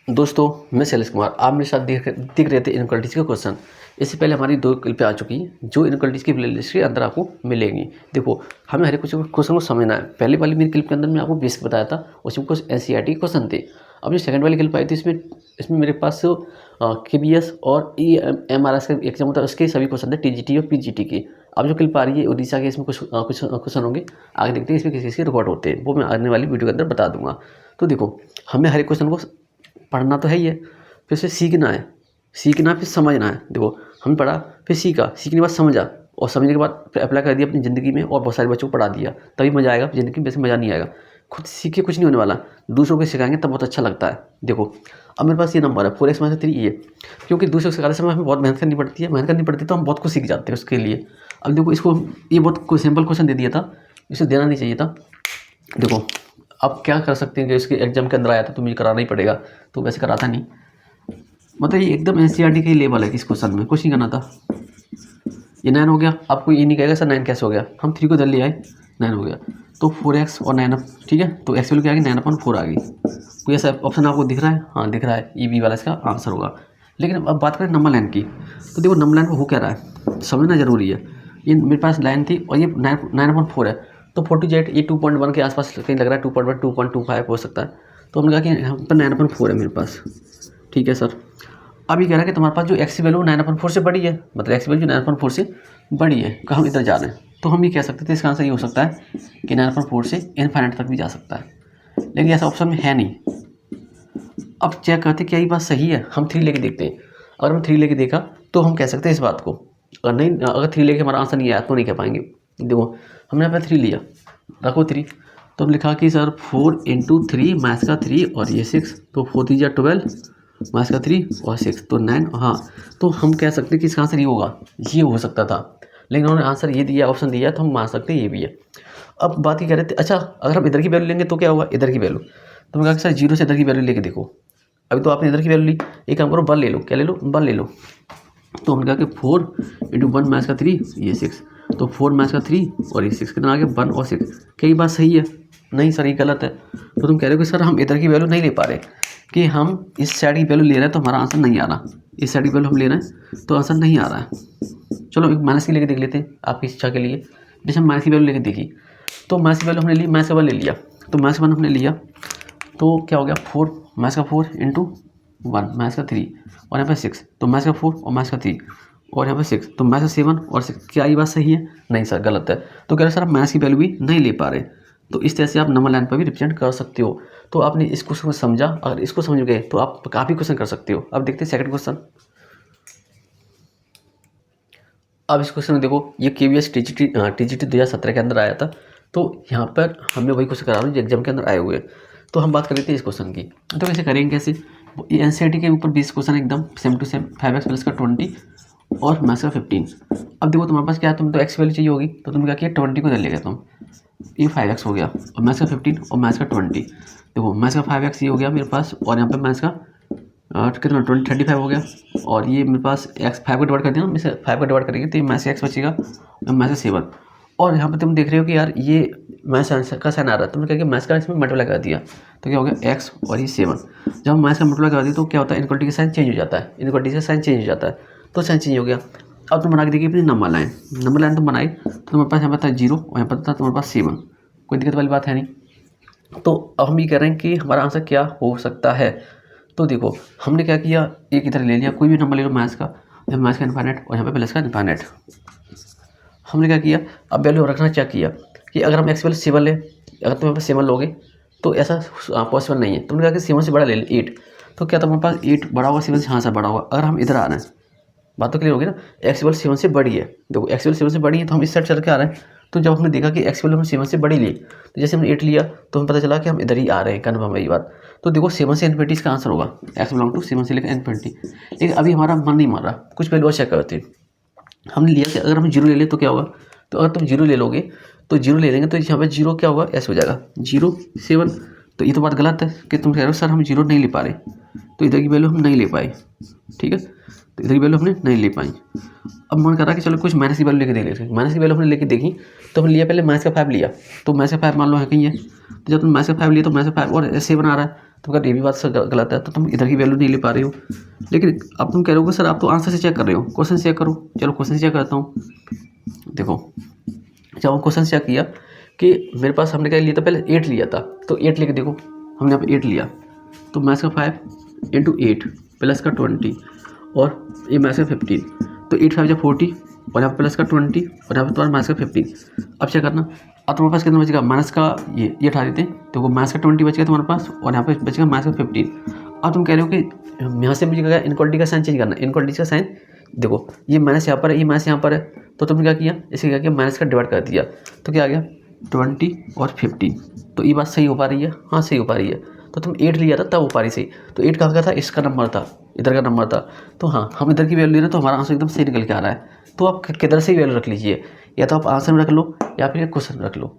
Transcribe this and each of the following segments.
दोस्तों मैं शैलेश कुमार, आप मेरे साथ दिख रहे थे इनक्वालिटीज़ के क्वेश्चन। इससे पहले हमारी 2 क्लिपें आ चुकी हैं जो इनक्वालिटीज़ की प्लेलिस्ट के अंदर आपको मिलेंगी। देखो, हमें हर एक क्वेश्चन को समझना है। पहले वाली मेरी क्लिप के अंदर मैं आपको बेसिक बताया था, उसमें कुछ एनसीईआरटी के क्वेश्चन थे। अब जो सेकंड वाली क्लिप आई थी इसमें मेरे पास केबीएस और एमआरएस का एग्जाम होता है, उसके सभी क्वेश्चन थे टीजीटी और पीजीटी के। अब जो क्लिप आ रही है उड़ीसा के, इसमें कुछ क्वेश्चन होंगे, आगे देखते हैं इसमें किस चीज़ के रिकॉर्ड होते हैं, वो मैं आने वाली वीडियो के अंदर बता दूंगा। तो देखो, हमें हर एक क्वेश्चन को पढ़ना तो है ही है, फिर से सीखना है, फिर समझना है। देखो, हमने पढ़ा, फिर सीखा, सीखने के बाद समझा, और समझने के बाद फिर अप्लाई कर दिया अपनी ज़िंदगी में, और बहुत सारे बच्चों को पढ़ा दिया, तभी मज़ा आएगा ज़िंदगी में। वैसे मज़ा नहीं आएगा, खुद सीख के कुछ नहीं होने वाला, दूसरों को सिखाएंगे तब बहुत अच्छा लगता है। देखो, अब मेरे पास ये नंबर है 4x - 3 ये, क्योंकि दूसरों को सिखाते समय हमें बहुत मेहनत करनी पड़ती है, तो हम बहुत कुछ सीख जाते हैं उसके लिए। अब देखो, इसको ये बहुत सिंपल क्वेश्चन दे दिया था, इसे देना नहीं चाहिए था। देखो, अब क्या कर सकते हैं कि इसके एग्जाम के अंदर आया था तो मुझे कराना ही पड़ेगा, तो वैसे कराता नहीं। मतलब ये एकदम एनसीईआरटी का ही लेवल है, इस क्वेश्चन में कुछ नहीं करना था। ये 9 हो गया, आपको ये नहीं कहेगा सर 9 कैसे हो गया, हम 3 को इधर ले आए, 9 हो गया। तो 4x और 9, ठीक है, तो एक्स वैल्यू क्या आ गई, 9/4 आ गई। कोई ऐसा ऑप्शन आपको दिख रहा है? हाँ दिख रहा है, ये बी वाला इसका आंसर होगा। लेकिन अब बात करें नंबर लाइन की, तो देखो नंबर लाइन पर हो क्या रहा है समझना जरूरी है। ये मेरे पास लाइन थी और ये 9/4 है, तो 40Z ये 2.1 के आसपास कहीं लग रहा है, 2.1 2.25 हो सकता है। तो हमने कहा कि यहाँ पर 9/4 है मेरे पास, ठीक है सर। अब ये कह रहा है कि तुम्हारे पास जो एक्स की वैल्यू 9/4 से बड़ी है, मतलब एक्स की वैल्यू 9/4 से बड़ी है, तो हम इधर जा रहे हैं, तो हम ये कह सकते थे इसका आंसर ये हो सकता है कि 9/4 से इनफाइनाइट तक भी जा सकता है, लेकिन ऐसा ऑप्शन में है नहीं। अब चेक करते क्या ये बात सही है, हम 3 लेके देखते हैं। अगर हम 3 लेके देखा तो हम कह सकते हैं इस बात को, अगर 3 लेके हमारा आंसर नहीं आया तो नहीं कह पाएंगे। देखो, हमने यहाँ पर 3 लिया, रखो 3, तो हम लिखा कि सर 4 × 3 मैथ्स का 3 और ये 6, तो 4 3 जा 12, मैथ्स का 3 और 6 तो 9। हाँ, तो हम कह सकते हैं कि इसका आंसर ये होगा, ये हो सकता था, लेकिन उन्होंने आंसर ये दिया, ऑप्शन दिया, तो हम मान सकते हैं ये भी है। अब बात ये कह रहे थे, अच्छा अगर हम इधर की वैल्यू लेंगे तो क्या होगा, इधर की वैल्यू, तो मैं कहा सर 0 से इधर की वैल्यू लेके देखो। अभी तो आपने इधर की वैल्यू ली, एक काम करो 1 ले लो, क्या ले लो, 1 ले लो। तो हमने कहा कि 4 × 1 मैथ्स का 3 ये 6, तो 4 मैथ्स का 3 और ये 6 कितना आ गया 1 और 6। क्या ये बात सही है? नहीं सर, ये गलत है। तो तुम कह रहे हो कि सर हम इधर की वैल्यू नहीं ले पा रहे, कि हम इस साइड की वैल्यू ले रहे हैं तो हमारा आंसर नहीं आ रहा, इस साइड की वैल्यू हम ले रहे हैं तो आंसर नहीं आ रहा है। चलो एक माइनस की लेके देख लेते हैं आपकी इच्छा के लिए। जैसे हम माइनस की वैल्यू लेके देखी, तो माइनस की वैल्यू हमने ली, माइनस का 1 ले लिया, तो माइनस का 1 हमने लिया, तो क्या हो गया 4 माइनस का 4 × 1 माइनस का 3 और यहाँ पे 6, तो माइनस का 4 और माइनस का 3 और यहाँ पे 6, तो माइनस का 7 और 6। क्या ये बात सही है? नहीं सर, गलत है। तो कह रहे सर आप माइनस की वैल्यू भी नहीं ले पा रहे, तो इस तरह से आप नंबर लाइन पर भी रिप्रेजेंट कर सकते हो। तो आपने इस क्वेश्चन को समझा, अगर इसको समझ गए तो आप काफ़ी क्वेश्चन कर सकते हो। अब देखते हैं सेकंड क्वेश्चन। अब इस क्वेश्चन में देखो, ये केवीएस टीजीटी 2017 के अंदर आया था, तो यहाँ पर हमें वही क्वेश्चन करा रहा हूँ जो एग्जाम के अंदर आए हुए हैं। तो हम बात कर लेते हैं इस क्वेश्चन की, तो कैसे करेंगे, कैसे, ये एनसीईआरटी के ऊपर 20 क्वेश्चन एकदम same to same, 5x plus का 20 और मैथ्स का 15। अब देखो तुम्हारे पास क्या है, तुम तो एक्स वैल्यू चाहिए होगी, तो तुम क्या किया 20 को इधर ले गए तुम, ये 5x हो गया, और मैथ्स का 15 और मैथ्स का 20। देखो मैथ्स का 5x ये हो गया मेरे पास, और यहाँ पर मैथ्स का कितना 35 हो गया, और ये मेरे पास x 5 को डिवाइड कर दिया ना, इसे 5 को डिवाइड करेंगे तो ये मैथ्स x बचेगा, मैथ्स का 7। और यहाँ पे तुम देख रहे हो कि यार ये मैथ्स का साइन आ रहा है, तुमने क्या किया मैथ्स का इसमें मल्टीप्लाई कर दिया, तो क्या हो गया x और ये 7। जब हम मैथ्स का मल्टीप्लाई कर दिया तो क्या होता है, इनक्वालिटी का साइन चेंज हो जाता है, इनक्वालिटी का साइन चेंज हो जाता है, तो साइन चेंज हो गया। अब तुम बना के देखिए अपनी नंबर लाइन तुम बनाई, तो तुम्हारे पास यहाँ पर था 0 और यहाँ पर था तुम्हारे पास 7, कोई दिक्कत वाली बात है नहीं। तो अब हम ये कह रहे हैं कि हमारा आंसर क्या हो सकता है। तो देखो हमने क्या किया, एक इधर ले लिया, कोई भी नंबर ले लो मैथ्स का, जब मैथ्स का इनफाइनाइट और यहाँ पे प्लस का इनफाइनाइट। हमने क्या किया, अब वैल्यू रखना चेक किया कि अगर हम एक्स वैल्यू 7 ले, अगर तुम यहाँ पर 7 लोगे तो ऐसा पॉसिबल नहीं है। तुमने कहा कि 7 से बड़ा ले लें 8, तो क्या तुम्हारे पास 8 बड़ा होगा 7 से? हाँ सर बड़ा होगा। अगर हम इधर आ रहे हैं, बात तो क्लियर होगी ना, एक्स वैल्यू 7 से बड़ी है, देखो एक्स वैल्यू 7 से बड़ी है तो हम इस साइड चल के आ रहे हैं। तो जब हमने देखा कि एक्स वैल्यू हमने 7 से बड़ी ली, तो जैसे हमने 8 लिया तो हमें पता चला कि हम इधर ही आ रहे हैं, कन्फर्म है ये बात। तो देखो 7 से इन्फिनिटी इसका आंसर होगा, एक्स बिलोंग टू 7 से लेकर इन्फिनिटी। लेकिन अभी हमारा मन नहीं मान रहा, कुछ वैल्यू और चेक करते हैं। हमने लिया कि अगर हम 0 ले लें तो क्या होगा, तो अगर तुम 0 ले लोगे तो 0 ले लेंगे तो यहाँ पर 0 क्या होगा, ऐसे हो जाएगा 0 7। तो ये तो बात गलत है कि तुम कह रहे हो सर हम 0 नहीं ले पा रहे, तो इधर की वैल्यू हम नहीं ले पाए, ठीक है, तो इधर की वैल्यू हमने नहीं ले पाई। अब मन कर रहा है कि चलो कुछ माइनस की वैल्यू लेके देख लेते हैं। माइनस की वैल्यू हमने लेके देखी, तो हमने लिया पहले माइनस का 5 लिया, तो माइनस का 5 मान लो है कहीं है, तो जब तुम माइनस का 5 लिया तो माइनस का 5 और 7 आ रहा है, तो अगर ये भी बात सर गलत है तो तुम इधर की वैल्यू नहीं ले पा रहे हो। लेकिन अब तुम कह रहे हो सर आप तो आंसर से चेक कर रहे हो, क्वेश्चन चेक करो। चलो क्वेश्चन चेक करता हूँ। देखो जब हम क्वेश्चन चेक किया कि मेरे पास हमने क्या लिया था, पहले 8 लिया था, तो 8 लेके देखो, हमने यहाँ पे 8 लिया, तो मैथ्स का 5 इंटू 8 प्लस का 20 और ये मैथ्स का 15, तो 8 5 40 और यहाँ पे प्लस का 20 और यहाँ पे तुम्हारा माइनस का 15। अब क्या करना, अब तुम्हारे पास कितना बचेगा, माइनस का ये उठा देते हैं, तो वो माइनस का 20 बचेगा तुम्हारे पास और यहाँ पे बचेगा माइनस का 15। अब तुम कह रहे हो कि यहाँ से मुझे क्या इनक्वालिटी का साइन चेंज करना है। इनक्वालिटी का साइन देखो, ये माइनस यहाँ पर है, ये माइनस यहाँ पर है, तो तुमने क्या किया, इसे क्या किया, माइनस का डिवाइड कर दिया, तो क्या आ गया 20 और 15। तो ये बात सही हो पा रही है, हाँ सही हो पा रही है। तो तुम 8 लिया था तब हो पा रही सही, तो 8 कहाँ का था, इसका नंबर था, इधर का नंबर था, तो हाँ हम इधर की वैल्यू ले रहे हैं, तो हमारा आंसर एकदम सही निकल के आ रहा है। तो आप किधर से ही वैल्यू रख लीजिए, या तो आप आंसर में रख लो या फिर क्वेश्चन रख लो,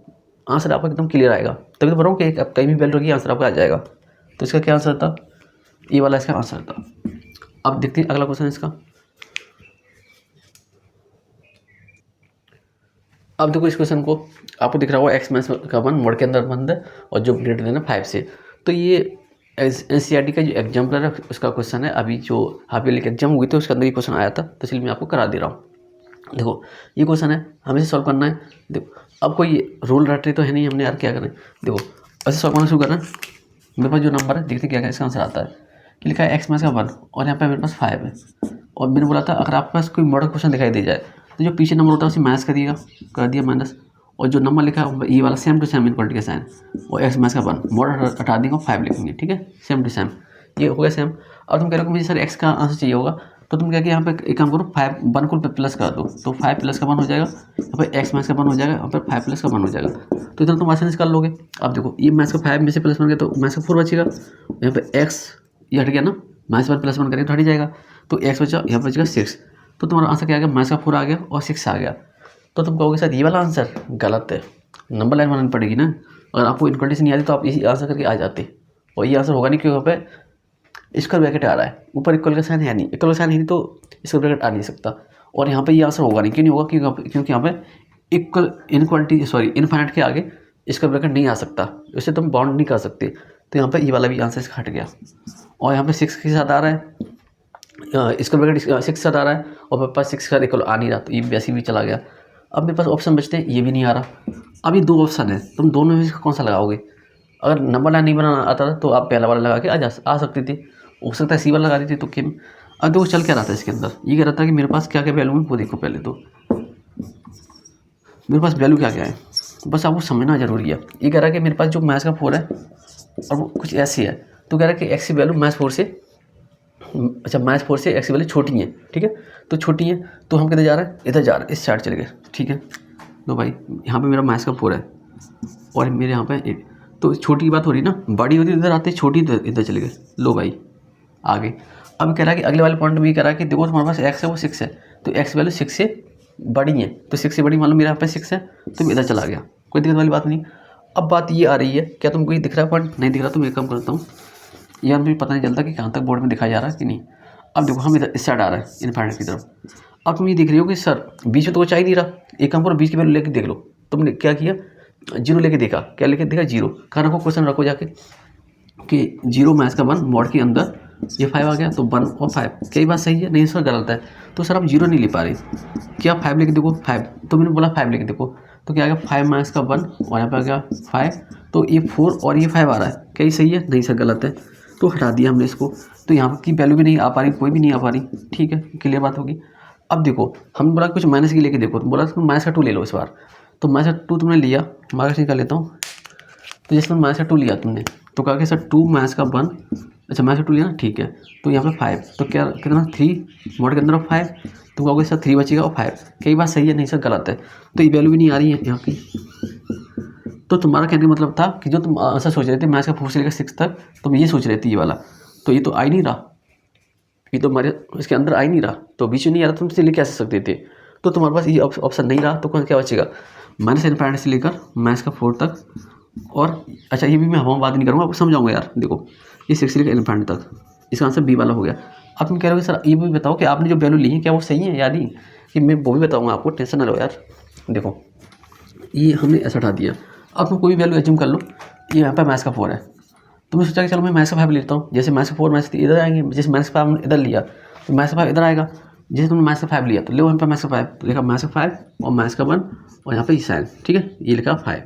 आंसर आपको एकदम क्लियर आएगा। तभी तो बोल रहा हूँ कि आप कहीं भी वैल्यू रखिए आंसर आपका आ जाएगा। तो इसका क्या आंसर था, ये वाला इसका आंसर था। अब देखते हैं अगला क्वेश्चन इसका। अब देखो इस क्वेश्चन को आपको दिख रहा होगा एक्स माइनस का 1 मोड के अंदर बंद है और जो ग्रेटर देन 5 से। तो ये NCERT का जो एग्जाम्पलर है उसका क्वेश्चन है। अभी जो हाफ ईयरली एग्जाम हुई थी उसके अंदर ये क्वेश्चन आया था, तो इसलिए मैं आपको करा दे रहा हूँ। देखो ये क्वेश्चन है, हमें इसे सॉल्व करना है। देखो अब कोई रूल रट रही तो है नहीं, हमने यार क्या करें, देखो ऐसे सॉल्व करना शुरू करना। मेरे पास जो नंबर है देखते क्या क्या इसका आंसर आता है, कि लिखा है एक्स माइनस का 1 और यहाँ पे मेरे पास 5 है। और मैंने बोला था अगर आपके पास कोई मॉडल क्वेश्चन दिखाई दे जाए तो जो पीछे नंबर होता है उसे माइनस करिएगा, कर दिया माइनस, और जो नंबर लिखा है ये वाला सेम टू सेम इनक्वालिटी का साइन, और एक्स माइनस का 1 मॉडल हटा देंगे 5 लिखेंगे, ठीक है, सेम टू सेम, ये हो गया सेम। अब तुम कह रहे हो मुझे सर एक्स का आंसर चाहिए होगा, तो तुम क्या कि यहाँ पे एक काम करो 5 1 को प्लस कर दो, तो 5 प्लस का 1 हो जाएगा, यहाँ पे एक्स माइनस का 1 हो जाएगा, यहाँ पे 5 प्लस का 1 हो जाएगा, तो इधर तुम आसानी से कर लोगे। अब देखो ये माइनस का 5 में से प्लस 1 गया तो माइनस का 4 बचेगा, यहाँ पे एक्स ये हट गया ना, माइनस 1 प्लस 1 करेंगे तो हट जाएगा, तो एक्स बचा, यहाँ पर बचेगा 6। तो तुम्हारा आंसर क्या आ गया, माइनस का 4 आ गया और 6 आ गया। तो तुम कहोगे सर ये वाला आंसर गलत है, नंबर लाइन बनानी पड़ेगी ना। अगर आपको इनक्वालिटी नहीं आती तो आप इसी आंसर करके आ जाते, और ये आंसर होगा नहीं क्योंकि यहाँ पे स्क्वायर ब्रैकेट आ रहा है, ऊपर इक्वल का साइन है नहीं, इक्वल का साइन है नहीं तो स्क्वायर ब्रैकेट आ नहीं सकता। और यहाँ पे ये आंसर होगा नहीं, क्यों नहीं होगा, क्योंकि यहाँ पे इक्वल इनक्वालिटी सॉरी इनफाइनाइट के आगे स्क्वायर ब्रैकेट नहीं आ सकता, उससे तुम बाउंड नहीं कर सकते। तो यहाँ पे ये वाला भी आंसर इसका हट गया। और यहाँ पे 6 के साथ आ रहा है, स्क्वायर ब्रैकेट 6 के साथ आ रहा है, और मेरे पास 6 के साथ इक्वल आ नहीं रहा, तो ये वैसे भी चला गया। अब मेरे पास ऑप्शन बचते हैं, ये भी नहीं आ रहा। अब ये 2 ऑप्शन है, तुम दोनों में से कौन सा लगाओगे। अगर नंबर लाइन नहीं बनाना आता था तो आप पहला वाला लगा के आ सकती थी, हो सकता है सी वाला लगा दी थी तो किम। अब देखो चल क्या रहा था इसके अंदर, ये कह रहा था कि मेरे पास क्या क्या वैल्यू है वो देखो। पहले तो मेरे पास वैल्यू क्या क्या है बस आपको समझना जरूरी है। ये कह रहा है कि मेरे पास जो मैथ्स का 4 है और वो कुछ ऐसी है, तो कह रहा है कि एक्स की वैल्यू मैथ्स 4 से, अच्छा मैथ्स 4 से एक्स की वैल्यू छोटी है, ठीक है, तो छोटी है तो हम किधर जा रहे हैं, इधर जा रहे हैं, इस साइड चले गए, ठीक है। लो भाई यहाँ पे मेरा मैथ्स का 4 है और मेरे यहाँ पे 1, तो छोटी की बात हो रही ना, बड़ी होती इधर आते, छोटी इधर चले गए। लो भाई आगे अब कह रहा है कि अगले वाले पॉइंट में ये कह रहा है कि देखो तुम्हारे पास एक्स है वो 6 है, तो एक्स वैल्यू 6 से बड़ी है, तो 6 से बड़ी मान लो मेरे यहाँ पे 6 है तो इधर चला गया, कोई दिक्कत वाली बात नहीं। अब बात ये आ रही है, क्या तुमको ये दिख रहा है पॉइंट, नहीं दिख रहा तो मैं काम करता हूँ, यार मुझे पता नहीं चलता कि कहाँ तक बोर्ड में दिखाया जा रहा है कि नहीं। अब देखो हम इधर इस साइड आ रहा है इनफाइनाइट की तरफ। अब तुम ये देख रही हो कि सर बीच में तो वो चाहिए नहीं रहा, एक काम करो बीच की वैल्यू लेके देख लो। तुमने क्या किया, 0 लेके देखा, क्या लेके देखा 0, कहाँ रखो क्वेश्चन रखो जाके कि 0 मैथ्स का 1 मॉड के अंदर ये 5 आ गया, तो 1 और 5 कई बात सही है, नहीं सर गलत है। तो सर आप 0 नहीं ले पा रहे, क्या 5 लेके देखो 5, तो मैंने बोला 5 लेके देखो, तो क्या आ गया 5 मैथ्स का 1 और यहाँ पे आ गया 5, तो ये 4 और ये 5 आ रहा है, क्या ये सही है, नहीं सर गलत है, तो हटा दिया हमने इसको। तो यहाँ की वैल्यू भी नहीं आ पा रही, कोई भी नहीं आ पा रही, ठीक है, क्लियर बात होगी। अब देखो हम बोला कुछ माइनस की लेके देखो, तो बोला माइनस का 2 ले लो इस बार, तो माइनस का 2 तुमने लिया, माइनस निकाल लेता हूँ, तो जिसमें माइनस का 2 लिया तुमने, तो कहा कि सर 2 माइनस का 1, अच्छा माइनस का 2 लिया ना, ठीक है, तो यहाँ पे 5, तो क्या कितना 3 मोड के अंदर 5, तो कहोगे सर 3 बचेगा और 5, कई बात सही है, नहीं सर गलत है, तो ये वैल्यू भी नहीं आ रही है यहाँ की। तो तुम्हारा कहने का मतलब था कि जो तुम आंसर सोच रहे थे मैथ्स का 4 से लेकर 6 तक, तुम ये सोच रहे थे ये वाला, तो ये तो आ ही नहीं रहा, ये तो हमारे इसके अंदर आ ही नहीं रहा, तो बीच में नहीं आ रहा, तुम इसलिए कैसे सकते थे। तो तुम्हारे पास ये ऑप्शन नहीं रहा, तो क्या बचेगा, माइनस इनफाइनाइट से लेकर मैथ्स का 4 तक, और अच्छा ये भी मैं हम बात नहीं करूँगा, आपको समझाऊंगा यार। देखो ये 6 से लेकर इनफाइनाइट तक, इसका आंसर बी वाला हो गया। अब तुम कह रहे हो सर ये भी बताओ कि आपने जो वैल्यू ली है क्या वो सही है या नहीं, कि मैं वो भी बताऊँगा आपको, टेंशन ना लो यार। देखो ये हमने ऐसा हटा दिया, अब तुम कोई भी वैल्यू एज्यूम कर लो, ये यहाँ पर मैथ्स का 4 है, तो मैं सोचा कि चलो मैं माइनस का 5 लेता हूँ। जैसे माइनस का 4 माइनस 3 इधर आएंगे, जैसे माइनस का 5 इधर लिया तो माइनस का 5 इधर आएगा। जैसे तुमने माइनस का 5 लिया तो लो यहाँ पर माइनस का 5, तो लिखा माइनस का 5 और माइनस का 1 और यहाँ पर साइन, ठीक है, ये लिखा 5।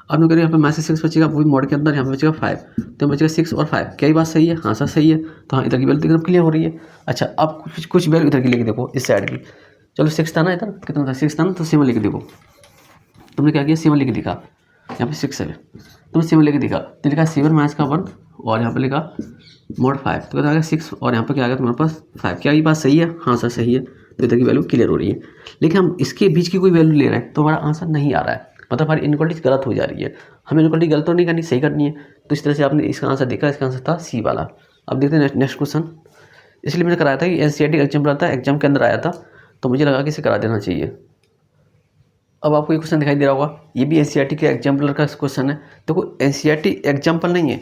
अब मैं करें यहाँ पे माइनस 6 बचेगा, वो भी मॉड के अंदर यहाँ पे बचेगा 5, तो बचेगा 6 और 5। क्या ये बात सही है? हाँ सर सही है। तो हाँ, इधर की वैल्यू एकदम क्लियर हो रही है। अच्छा, अब कुछ वैल्यू इधर की लेके देखो, इस साइड की। चलो 6 था ना, इधर कितना था? 6 था ना, तो 7 लेके देखो। तुमने क्या किया? 7 लेके दिखा, यहाँ पे 6 है, तुमने 7 लेके दिखा तो लिखा 7 माइनस का 1 और यहाँ पे लिखा मॉड 5, तो क्या आ गया 6 और यहाँ पर क्या आ गया तुम्हारे पास 5। क्या ये बात सही है? हाँ सर सही है। तो इधर की वैल्यू क्लियर हो रही है। लेकिन हम इसके बीच की कोई वैल्यू ले रहे हैं तो हमारा आंसर नहीं आ रहा है, मतलब हमारी इनक्वालिटी गलत हो जा रही है। हमें इनक्वालिटी गलत तो नहीं करनी, सही करनी है। तो इस तरह से आपने इसका आंसर देखा, इसका आंसर था सी वाला। अब देखते हैं नेक्स्ट क्वेश्चन। इसलिए मैंने कराया था कि एनसीईआरटी एग्जाम्पल आता है, एग्जाम के अंदर आया था, तो मुझे लगा कि इसे करा देना चाहिए। अब आपको ये क्वेश्चन दिखाई दे रहा होगा, ये भी एनसीईआरटी के एग्जाम्पलर का क्वेश्चन है। देखो एनसीईआरटी एग्जाम्पल नहीं है,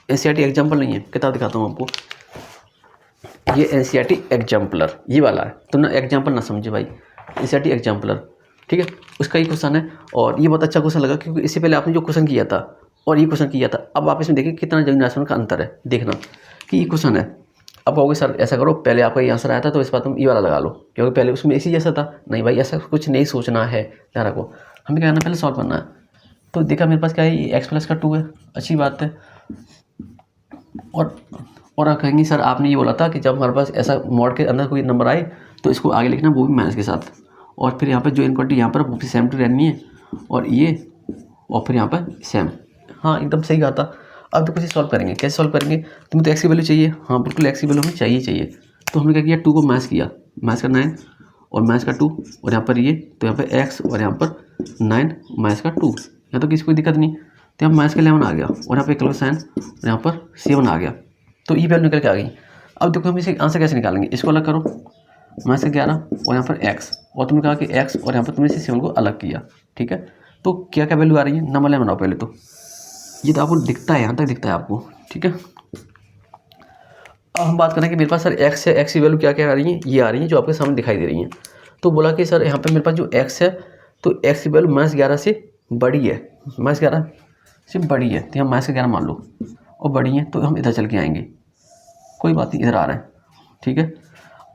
एनसीईआरटी एग्जाम्पल नहीं है, किताब दिखाता हूँ आपको। ये एनसीईआरटी एग्जाम्पलर ये वाला है, तुम ना एग्जाम्पल ना समझे भाई, एनसीईआरटी एग्जाम्पलर, ठीक है, उसका ही क्वेश्चन है। और ये बहुत अच्छा क्वेश्चन लगा क्योंकि इससे पहले आपने जो क्वेश्चन किया था और ये क्वेश्चन किया था, अब आप इसमें देखिए कितना जमीन आसमान का अंतर है। देखना कि ये क्वेश्चन है, अब कहोगे सर ऐसा करो, पहले आपका ये आंसर आया था तो इस बार तुम ये वाला लगा लो क्योंकि पहले उसमें इसी जैसा था। नहीं भाई, ऐसा कुछ नहीं सोचना है, ध्यान रखो। हमें क्या करना, पहले सॉल्व करना है। तो देखा मेरे पास क्या है, ये x प्लस का 2 है, अच्छी बात है। और आप कहेंगे सर आपने ये बोला था कि जब हमारे पास ऐसा मॉड के अंदर कोई नंबर आए तो इसको आगे लिखना, वो भी माइनस के साथ। और फिर यहाँ पर जो इनक्वालिटी यहाँ पर वो भी सेम टू रहनी है, और ये और फिर यहाँ पर सेम। हाँ एकदम सही कहा था। अब देखो इसे सॉल्व करेंगे, कैसे सॉल्व करेंगे? तुम्हें तो एक्स की वैल्यू चाहिए, हाँ बिल्कुल एक्स की वैल्यू हमें चाहिए। तो हमने क्या किया, 2 को माइनस किया, माइनस का 9 और माइनस का 2 और यहाँ पर ये, तो यहाँ पर x और यहाँ पर 9 माइनस का 2, यहाँ तो किसी कोई दिक्कत नहीं। तो यहाँ माइनस का 11 आ गया और यहाँ पर इक्वल साइन और यहाँ पर 7 आ गया, तो ये वैल्यू निकल के आ गई। अब देखो हम इसे आंसर कैसे निकालेंगे, इसको अलग करो, माइनस का 11 और यहाँ पर x, और तुमने कहा कि x और यहाँ पर तुमने इसे 7 को अलग किया, ठीक है। तो क्या क्या वैल्यू आ रही है, नंबर ले बनाओ पहले। तो ये तो आपको दिखता है, यहाँ तक दिखता है आपको, ठीक है। अब हम बात करें कि मेरे पास सर x है, x की वैल्यू क्या क्या आ रही है, ये आ रही है जो आपके सामने दिखाई दे रही है। तो बोला कि सर यहाँ पे मेरे पास जो x है, तो x की वैल्यू -11 से बड़ी है, -11 से बड़ी है, तो यहाँ -11 मान लो और बड़ी है, तो हम इधर चल के आएंगे, कोई बात नहीं, इधर आ रहा है, ठीक है।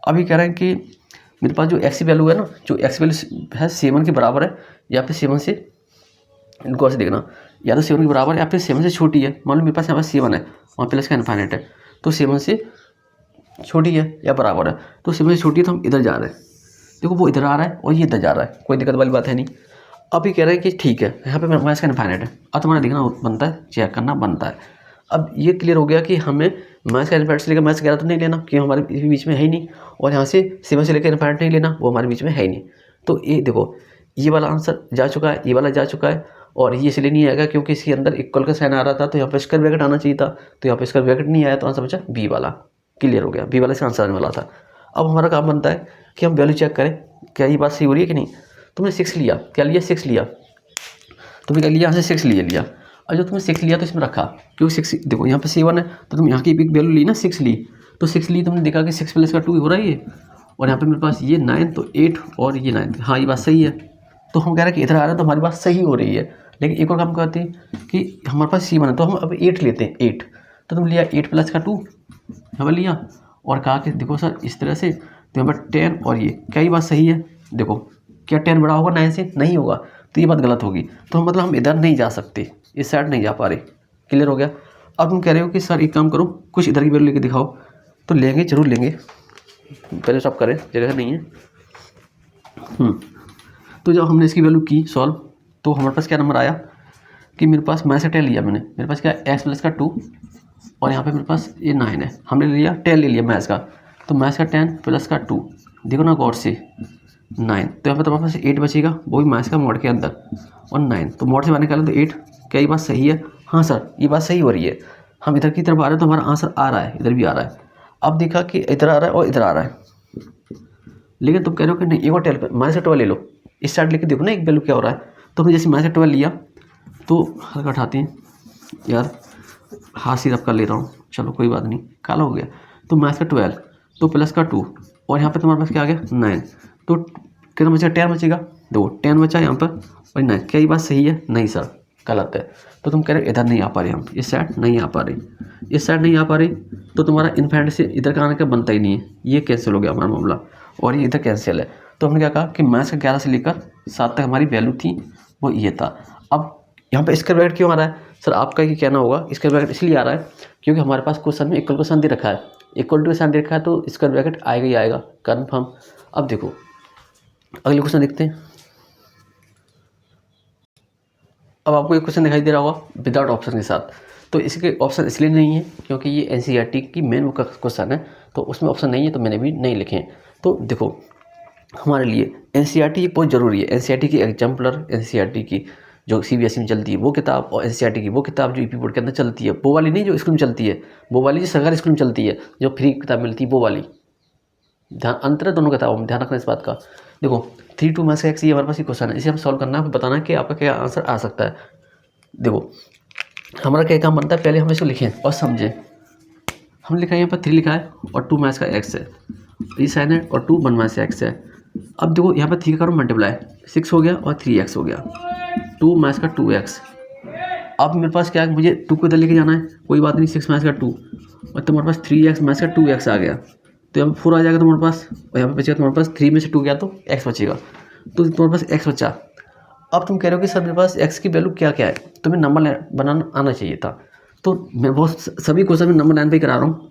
अभी कह रहे हैं कि मेरे पास जो x की वैल्यू है ना, जो x की वैल्यू है 7 के बराबर है या फिर 7 से, इनको ऐसे देखना, या तो 7 के बराबर या फिर 7 से छोटी है। मान लो मेरे पास यहाँ पर 7 है, वहाँ प्लस का इनफाइनाइट है, तो 7 से छोटी है या बराबर है, तो 7 से छोटी है, तो हम इधर जा रहे हैं। देखो वो इधर आ रहा है और ये इधर जा रहा है, कोई दिक्कत वाली बात है नहीं। अभी कह रहे हैं कि ठीक है, यहाँ पे माइनस का इनफाइनाइट है, अब तुम्हारा देखना बनता है, चेक करना बनता है। अब ये क्लियर हो गया कि हमें माइनस का इनफाइनाइट से लेकर माइनस 11 तो नहीं लेना, क्योंकि हमारे बीच में है ही नहीं, और यहाँ से 7 से लेकर इनफाइनाइट नहीं लेना, वो हमारे बीच में है ही नहीं। तो ये देखो, ये वाला आंसर जा चुका है, ये वाला जा चुका है, और ये इसलिए नहीं आएगा क्योंकि इसके अंदर इक्वल का साइन आ रहा था, तो यहाँ पर स्क्वायर ब्रैकेट आना चाहिए था, तो यहाँ पर स्क्वायर ब्रैकेट नहीं आया, तो आंसर बचा बी वाला। क्लियर हो गया, बी वाला से आंसर आने वाला था। अब हमारा काम बनता है कि हम वैल्यू चेक करें, क्या ये बात सही हो रही है कि नहीं। तुमने 6 लिया, क्या लिया, 6 लिया, तुमने क्या लिया, यहाँ से 6 लिया। और जो तुमने 6 लिया तो इसमें रखा, क्योंकि 6 देखो यहाँ पे 7 है, तो तुम यहाँ की एक वैल्यू ली ना, 6 ली, तो 6 ली, तुमने देखा कि 6 प्लस का 2 हो रहा है ये, और यहाँ पे मेरे पास ये 9, तो 8 और ये 9, हाँ ये बात सही है। तो हम कह रहे हैं कि इधर आ रहा है, तो हमारी बात सही हो रही है। लेकिन एक और काम करते हैं कि हमारे पास 7 है, तो हम अब 8 लेते हैं, 8, तो तुम लिया 8 प्लस का 2 यहाँ पर लिया, और कहा कि देखो सर इस तरह से, तो यहाँ पर 10 और ये, क्या ये बात सही है? देखो क्या 10 बड़ा होगा 9 से? नहीं होगा, तो ये बात गलत होगी। तो मतलब हम इधर नहीं जा सकते, इस साइड नहीं जा पा रहे। क्लियर हो गया। अब तुम कह रहे हो कि सर एक काम करो, कुछ इधर की वैल्यू लेके दिखाओ, तो लेंगे, जरूर लेंगे, पहले सब करें, जगह नहीं है। तो जब हमने इसकी वैल्यू की सॉल्व, तो हमारे पास क्या नंबर आया कि मेरे पास माइनस का 10 लिया मैंने, मेरे पास क्या है x प्लस का 2, और यहाँ पे मेरे पास ये 9 है, हमने लिया 10 ले लिया माइनस का, तो माइनस का 10 प्लस का 2, देखो ना गौर से 9, तो यहाँ पर तुम्हारे पास 8 बचेगा, वो भी माइनस का मॉड के अंदर, और 9, तो मॉड से बाहर निकालें तो 8। क्या ये बात सही है? हाँ सर ये बात सही हो रही है, हम इधर की तरफ आ रहे हैं तो हमारा आंसर आ रहा है, इधर भी आ रहा है। अब देखा कि इधर आ रहा है और इधर आ रहा है, लेकिन तुम कह रहे हो कि नहीं एक और 12 माइनस का 12 ले लो, इस साइड लेके देखो ना एक वैल्यू क्या हो रहा है। तो हमने जैसे माइनस का 12 लिया, तो हल्का उठाते हैं यार, हाथ से रब कर ले रहा हूँ, चलो कोई बात नहीं, काला हो गया। तो माइनस का 12 तो प्लस का 2, और यहाँ पे तुम्हारे पास क्या आ गया 9, तो कितना बचेगा 10 बचेगा, देखो 10 बचा यहाँ पर और 9। क्या ये बात सही है? नहीं सर, गलत है। तो तुम कह रहे इधर नहीं आ पा रहे, हम इस साइड नहीं आ पा रहे, इस साइड नहीं आ पा रही, तो तुम्हारा इन्फिनिटी से इधर का आने का बनता ही नहीं है, ये कैंसिल हो गया हमारा मामला, और ये इधर कैंसिल है। तो हमने क्या कहा कि माइनस का 11 से लेकर 7 तक हमारी वैल्यू थी, वो ये था। अब यहाँ पे स्क्वायर ब्रैकेट क्यों आ रहा है सर, आपका ये कहना होगा स्क्वायर ब्रैकेट इसलिए आ रहा है क्योंकि हमारे पास क्वेश्चन में इक्वल का साइन दे रखा है, इक्वल टू का साइन दे रखा है, तो स्क्वायर ब्रैकेट आएगा ही आएगा, कन्फर्म। अब देखो अगले क्वेश्चन देखते हैं। अब आपको एक क्वेश्चन दिखाई दे रहा होगा विदाउट ऑप्शन के साथ, तो इसके ऑप्शन इसलिए नहीं है क्योंकि ये एनसीईआरटी की मेन बुक का क्वेश्चन है, तो उसमें ऑप्शन नहीं है, तो मैंने भी नहीं लिखे हैं। तो देखो हमारे लिए एनसीईआरटी बहुत ज़रूरी है, एनसीईआरटी की एग्जाम्पलर, एनसीईआरटी की जो सीबीएसई में चलती है वो किताब, और एनसीईआरटी की वो किताब जो यूपी बोर्ड के अंदर चलती है, वो वाली नहीं जो स्कूल में चलती है, वो वाली जो सरकारी स्कूल में चलती है, जो फ्री किताब मिलती है वो वाली। ध्यान अंतर है दोनों किताबों में, ध्यान रखना इस बात का। देखो 3 2 माइनस का एक्स, ये हमारे पास ये क्वेश्चन है, इसे हम सॉल्व करना है, बताना है कि आपका क्या आंसर आ सकता है। देखो हमारा क्या काम बनता है, पहले हम इसको लिखें और समझें। हम लिखा है यहाँ पर 3 लिखा है और 2 माइनस का एक्स है, ये साइन है, और 2 1 माइनस एक्स है। अब देखो यहाँ पर 3 करो मल्टीप्लाई, 6 हो गया और 3x हो गया, 2 माइनस का 2x। अब मेरे पास क्या है, मुझे 2 को इधर लेके जाना है, कोई बात नहीं, 6 माइनस का 2, और तुम्हारे पास 3x माइनस का 2x आ गया, तो यहाँ पर 4 आ जाएगा तुम्हारे पास, और यहाँ पर बचेगा तुम्हारे पास 3 में से 2 गया तो x बचेगा, तो तुम्हारे पास x बचा। अब तुम कह रहे हो कि सर मेरे पास x की वैल्यू क्या क्या है, तुम्हें नंबर बनाना आना चाहिए था। तो मैं बहुत सभी क्वेश्चन में नंबर लाइन पे करा रहा हूँ,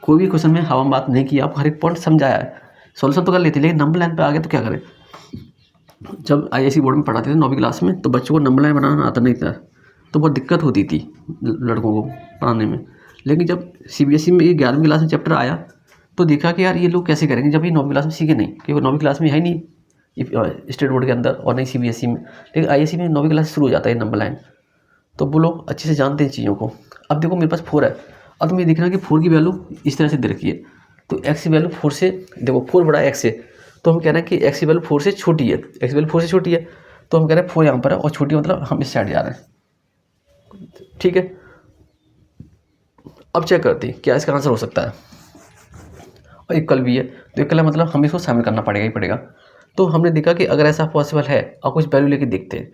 कोई भी क्वेश्चन में हवा बात नहीं की, आपको हर एक पॉइंट समझाया है, सॉल्यूशन तो कर लेते, लेकिन नंबर लाइन पे आ गए तो क्या करें। जब आईएससी बोर्ड में पढ़ाते थे 9वीं क्लास में, तो बच्चों को नंबर लाइन बनाना आता नहीं था, तो बहुत दिक्कत होती थी लड़कों को पढ़ाने में। लेकिन जब सीबीएसई में ये 11वीं क्लास में चैप्टर आया, तो देखा कि यार ये लोग कैसे करेंगे, जब ये 9वीं क्लास में सीखे नहीं, क्योंकि 9वीं क्लास में है ही नहीं स्टेट बोर्ड के अंदर, और नहीं सीबीएसई में, लेकिन आईएससी में 9वीं क्लास से शुरू हो जाता है नंबर लाइन, तो वो लोग अच्छे से जानते हैं चीज़ों को। अब देखो मेरे पास 4 है, अब तुम्हें देखना कि 4 की वैल्यू इस तरह से दे रखी है, तो x की वैल्यू 4 से, देखो 4 बड़ा x है, तो हम कह रहे हैं कि x की वैल्यू 4 से छोटी है, x की वैल्यू 4 से छोटी है, तो हम कह रहे हैं 4 यहाँ पर है, और छोटी मतलब हम इस साइड जा रहे हैं, ठीक है। अब चेक करते हैं क्या इसका आंसर हो सकता है, और इक्वल भी है, तो इक्वल है मतलब हमें इसको शामिल करना पड़ेगा ही पड़ेगा। तो हमने देखा कि अगर ऐसा पॉसिबल है, और कुछ वैल्यू लेके देखते हैं,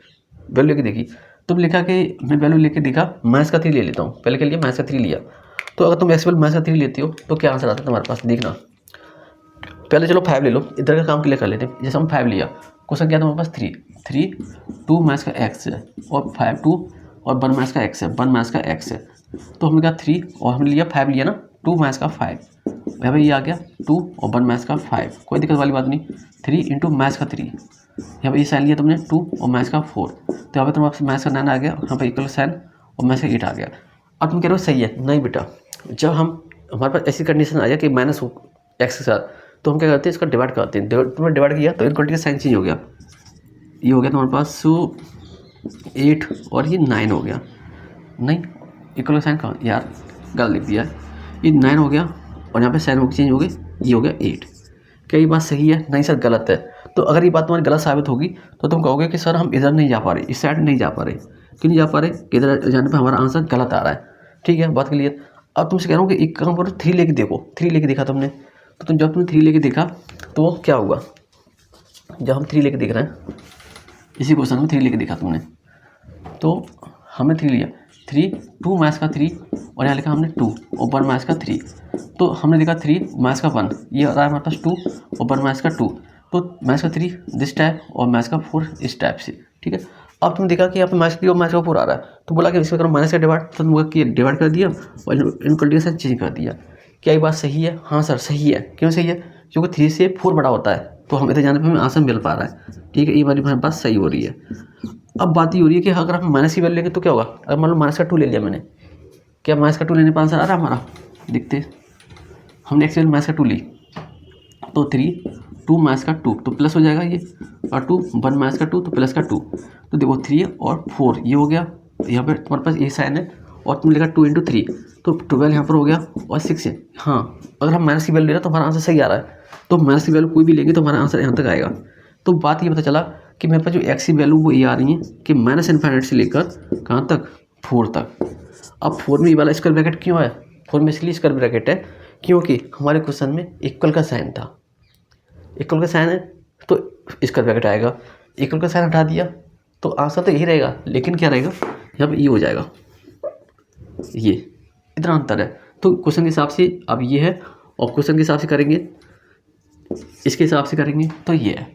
वैल्यू लेके देखी, तुम लिखा कि मैं वैल्यू लेके देखा, माइनस का 3 ले लेता हूँ, पहले के लिए माइनस का 3 लिया, तो अगर तुम एक्स वैल्यू माइनस का 3 लेती हो तो क्या आंसर आता है तुम्हारे पास, देखना। पहले चलो 5 ले लो, इधर का काम क्लियर कर लेते हैं। जैसे हम 5 लिया, क्वेश्चन क्या था हमारे पास 3 2 माइनस का एक्स है, और 5 2 और 1 माइनस का एक्स है, 1 माइनस का एक्स है, तो हमने कहा 3 और हमने लिया 5 लिया ना, 2 माइनस का 5, यहाँ पे ये आ गया 2 और 1 माइनस का 5, कोई दिक्कत वाली बात नहीं। 3 इंटू माइनस का 3, यहाँ पे ये साइन लिया तुमने 2 और माइनस का 4, तो यहाँ पे तुम्हारे माइनस का 9 आ गया, यहाँ पे इक्वल साइन और माइनस का 8 आ गया। अब तुम कह रहे हो सही है, नहीं बेटा, जब हमारे पास ऐसी कंडीशन आ जाए कि माइनस हो एक्स के साथ, तो हम क्या करते हैं, इसका डिवाइड करते हैं, तुमने डिवाइड किया तो इनक्वलिटी का साइन चेंज हो गया, ये हो गया तुम्हारे पास 8 और ये 9 हो गया, नहीं इक्वल का साइन कहाँ यार, गलत लिख दिया, ये 9 हो गया और यहाँ पे साइन हो चेंज हो गई, ये हो गया 8। क्या ये बात सही है, नहीं सर गलत है। तो अगर ये बात तुम्हारी गलत साबित होगी तो तुम कहोगे कि सर हम इधर नहीं जा पा रहे, इस साइड नहीं जा पा रहे, क्यों नहीं जा पा रहे, कि इधर जाने पर हमारा आंसर गलत आ रहा है, ठीक है बात क्लियर। अब तुमसे कह रहा हूँ कि एक काम करो, 3 लेके देखो, 3 लेके देखा तुमने, तो तुम जब तुमने 3 लेके देखा तो क्या हुआ, जब हम 3 लेके देख रहे हैं, इसी क्वेश्चन में 3 लेके देखा तुमने, तो हमने 3 लिया, 3 2 माइनस का 3 और यहाँ लिखा हमने 2 और 1 माइनस का 3, तो हमने देखा 3 माइनस का 1, ये आ रहा है हमारे पास 2 और 1 माइनस का 2, तो माइनस का 3 दिस टाइप और माइनस का 4 इस टाइप से, ठीक है। अब तुम देखा कि यहाँ पे माइनस 3 और माइनस का 4 आ रहा है, तो बोला कि इसमें करो माइनस का डिवाइड, तो तुम बोला डिवाइड कर दिया और इनक्वलिटी का चेंज कर दिया। क्या ये बात सही है, हाँ सर सही है, क्यों सही है, क्योंकि 3 से 4 बड़ा होता है, तो हम इधर जाने पर हमें आंसर मिल पा रहा है, ठीक है, ये वाली हमारे पास सही हो रही है। अब बात ये हो रही है कि अगर हम माइनस की वैल्यू लेंगे तो क्या होगा, अगर मान लो माइनस का 2 ले लिया मैंने, क्या माइनस का 2 लेने पर आंसर आ रहा है हमारा, देखते हमने एक्चुअली माइनस का 2 ली, तो 3 2 माइनस का 2 तो प्लस हो जाएगा ये, और 2 1 माइनस का 2 तो प्लस का 2, तो देखो 3 और 4 ये हो गया, यहाँ पर तुम्हारे पास ये साइन है, और तुम लिखा 2 × 3 तो 12 यहाँ पर हो गया, और 6 है। हाँ अगर हम माइनस की वैल्यू ले रहे हैं तो हमारा आंसर सही आ रहा है, तो माइनस की वैल्यू कोई भी लेंगे तो हमारा आंसर यहाँ तक आएगा। तो बात ये पता चला कि मेरे पास जो एक्स की वैल्यू वो ये आ रही है कि माइनस इन्फिनिटी से लेकर कहाँ तक, 4 तक। अब 4 में ये वाला स्क्वायर ब्रैकेट क्यों है, 4 में इसलिए स्क्वायर ब्रैकेट है क्योंकि हमारे क्वेश्चन में इक्वल का साइन था, इक्वल का साइन है तो स्क्वायर ब्रैकेट आएगा, इक्वल का साइन हटा दिया तो आंसर तो यही रहेगा, लेकिन क्या रहेगा यहाँ पे ये हो जाएगा, ये इतना अंतर है। तो क्वेश्चन के हिसाब से अब ये है, और क्वेश्चन के हिसाब से करेंगे, इसके हिसाब से करेंगे तो ये है।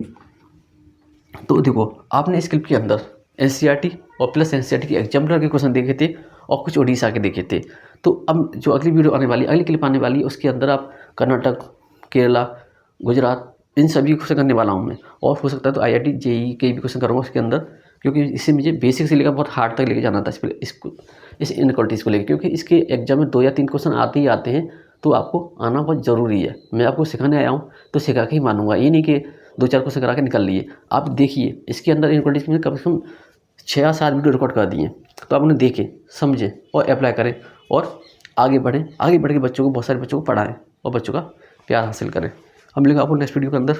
तो देखो आपने इस क्लिप के अंदर एनसीईआरटी और प्लस एनसीईआरटी के एग्जाम्पलर के क्वेश्चन देखे थे और कुछ ओडिशा के देखे थे। तो अब जो अगली वीडियो आने वाली, अगली क्लिप आने वाली, उसके अंदर आप कर्नाटक, केरला, गुजरात, इन सभी क्वेश्चन करने वाला हूँ मैं। और हो सकता है तो IIT JEE के भी क्वेश्चन करूँगा उसके अंदर, क्योंकि इससे मुझे बेसिक से लेकर बहुत हार्ड तक लेके जाना था इस इनइक्वालिटीज़ को लेकर, क्योंकि इसके एग्जाम में 2 या 3 क्वेश्चन आते ही आते हैं। तो आपको आना बहुत ज़रूरी है। मैं आपको सिखाने आया हूँ तो सिखा के ही मानूंगा, ये नहीं कि 2-4 क्वेश्चन करा के निकल लिए। आप देखिए इसके अंदर इनइक्वालिटीज़ में कम से कम 6 या 7 वीडियो रिकॉर्ड कर दिए, तो आप उन्हें देखें, समझें और अप्लाई करें और आगे बढ़ें। आगे बढ़ के बच्चों को, बहुत सारे बच्चों को पढ़ाएं और बच्चों का प्यार हासिल करें। हम मिलेंगे आपको नेक्स्ट वीडियो के अंदर।